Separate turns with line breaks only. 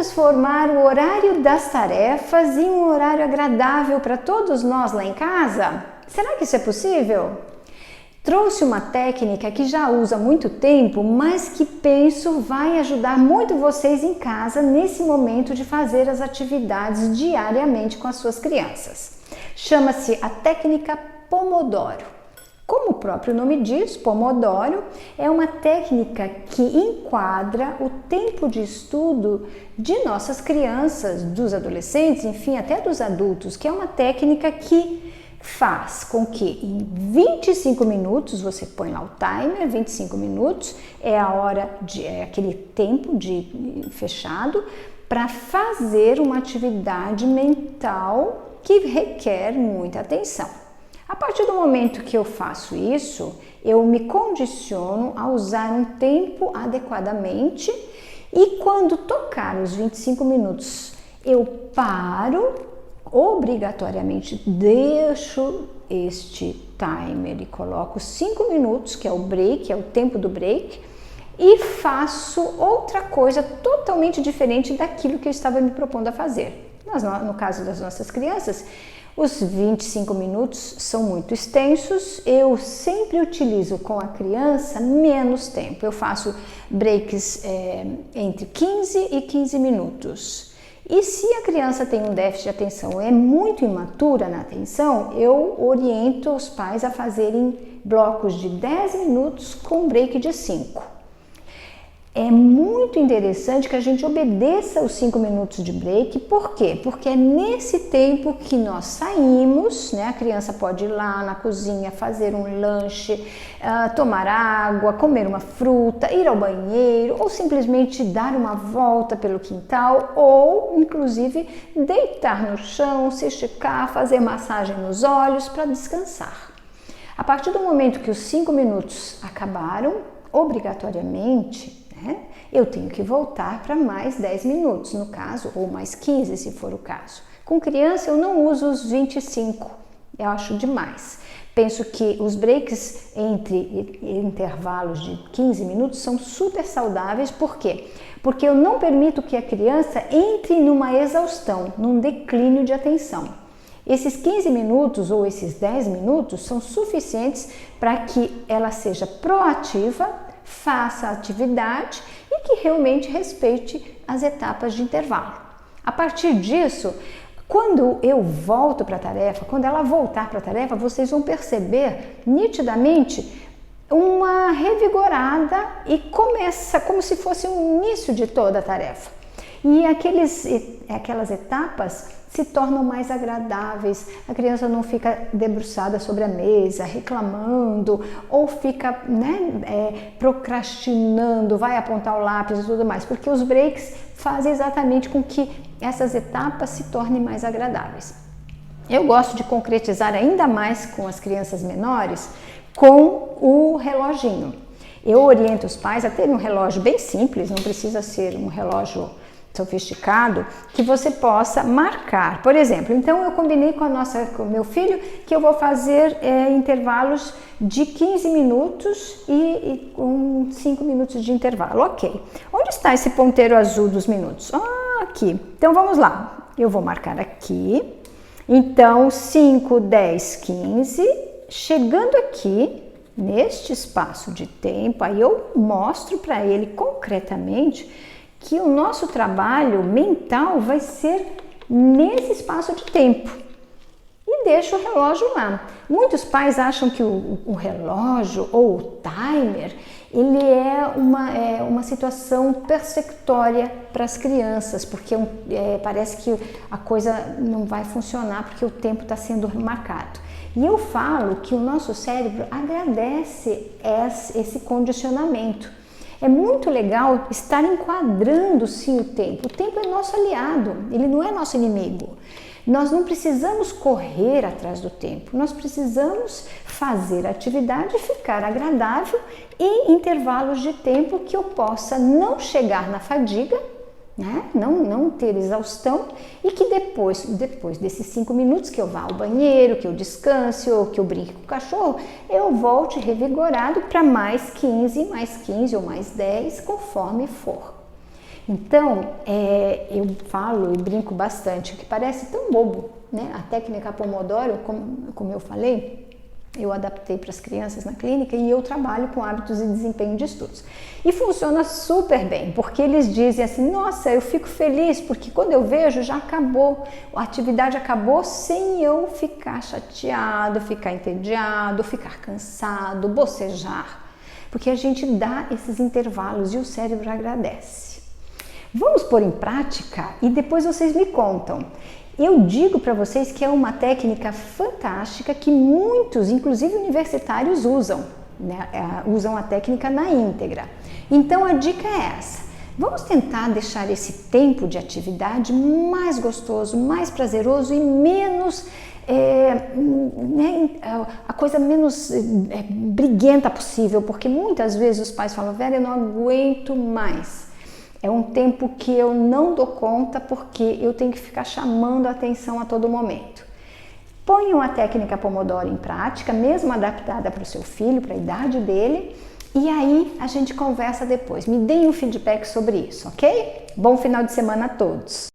transformar o horário das tarefas em um horário agradável para todos nós lá em casa? Será que isso é possível? Trouxe uma técnica que já uso há muito tempo, mas que penso vai ajudar muito vocês em casa nesse momento de fazer as atividades diariamente com as suas crianças. Chama-se a técnica Pomodoro. Como o próprio nome diz, Pomodoro é uma técnica que enquadra o tempo de estudo de nossas crianças, dos adolescentes, enfim, até dos adultos, que é uma técnica que faz com que em 25 minutos, você põe lá o timer, 25 minutos é a hora é aquele tempo de fechado para fazer uma atividade mental que requer muita atenção. A partir do momento que eu faço isso, eu me condiciono a usar um tempo adequadamente e quando tocar os 25 minutos, eu paro, obrigatoriamente deixo este timer e coloco 5 minutos, que é o break, é o tempo do break, e faço outra coisa totalmente diferente daquilo que eu estava me propondo a fazer. No caso das nossas crianças, os 25 minutos são muito extensos, eu sempre utilizo com a criança menos tempo, eu faço breaks entre 15 e 15 minutos. E se a criança tem um déficit de atenção, é muito imatura na atenção, eu oriento os pais a fazerem blocos de 10 minutos com break de 5. É muito interessante que a gente obedeça os 5 minutos de break, por quê? Porque é nesse tempo que nós saímos, né? A criança pode ir lá na cozinha, fazer um lanche, tomar água, comer uma fruta, ir ao banheiro ou simplesmente dar uma volta pelo quintal ou, inclusive, deitar no chão, se esticar, fazer massagem nos olhos para descansar. A partir do momento que os 5 minutos acabaram, obrigatoriamente, eu tenho que voltar para mais 10 minutos, no caso, ou mais 15, se for o caso. Com criança, eu não uso os 25, eu acho demais. Penso que os breaks entre intervalos de 15 minutos são super saudáveis, por quê? Porque eu não permito que a criança entre numa exaustão, num declínio de atenção. Esses 15 minutos ou esses 10 minutos são suficientes para que ela seja proativa, faça a atividade e que realmente respeite as etapas de intervalo. A partir disso, quando eu volto para a tarefa, quando ela voltar para a tarefa, vocês vão perceber nitidamente uma revigorada e começa como se fosse o início de toda a tarefa. E aquelas etapas se tornam mais agradáveis, a criança não fica debruçada sobre a mesa, reclamando, ou fica procrastinando, vai apontar o lápis e tudo mais, porque os breaks fazem exatamente com que essas etapas se tornem mais agradáveis. Eu gosto de concretizar ainda mais com as crianças menores com o reloginho. Eu oriento os pais a terem um relógio bem simples, não precisa ser um relógio sofisticado, que você possa marcar. Por exemplo, então eu combinei com o meu filho que eu vou fazer intervalos de 15 minutos e com 5 minutos de intervalo. Ok. Onde está esse ponteiro azul dos minutos? Aqui. Então vamos lá. Eu vou marcar aqui. Então 5, 10, 15. Chegando aqui, neste espaço de tempo, aí eu mostro para ele concretamente que o nosso trabalho mental vai ser nesse espaço de tempo e deixa o relógio lá. Muitos pais acham que o relógio ou o timer ele é uma situação persecutória para as crianças, porque parece que a coisa não vai funcionar porque o tempo está sendo marcado. E eu falo que o nosso cérebro agradece esse condicionamento. É muito legal estar enquadrando sim o tempo. O tempo é nosso aliado, ele não é nosso inimigo. Nós não precisamos correr atrás do tempo, nós precisamos fazer a atividade ficar agradável em intervalos de tempo que eu possa não chegar na fadiga, né? Não ter exaustão e que depois desses 5 minutos que eu vá ao banheiro, que eu descanse ou que eu brinque com o cachorro, eu volte revigorado para mais 15 ou mais 10, conforme for. Então, eu falo e brinco bastante, que parece tão bobo, né? A técnica Pomodoro, como eu falei, eu adaptei para as crianças na clínica e eu trabalho com hábitos e desempenho de estudos. E funciona super bem, porque eles dizem assim, nossa, eu fico feliz, porque quando eu vejo já acabou, a atividade acabou sem eu ficar chateado, ficar entediado, ficar cansado, bocejar, porque a gente dá esses intervalos e o cérebro agradece. Vamos pôr em prática e depois vocês me contam. Eu digo para vocês que é uma técnica fantástica que muitos, inclusive universitários, usam, né? Usam a técnica na íntegra. Então a dica é essa. Vamos tentar deixar esse tempo de atividade mais gostoso, mais prazeroso e menos, a coisa menos briguenta possível, porque muitas vezes os pais falam, Vera, eu não aguento mais. É um tempo que eu não dou conta porque eu tenho que ficar chamando a atenção a todo momento. Ponham a técnica Pomodoro em prática, mesmo adaptada para o seu filho, para a idade dele, e aí a gente conversa depois. Me deem um feedback sobre isso, ok? Bom final de semana a todos!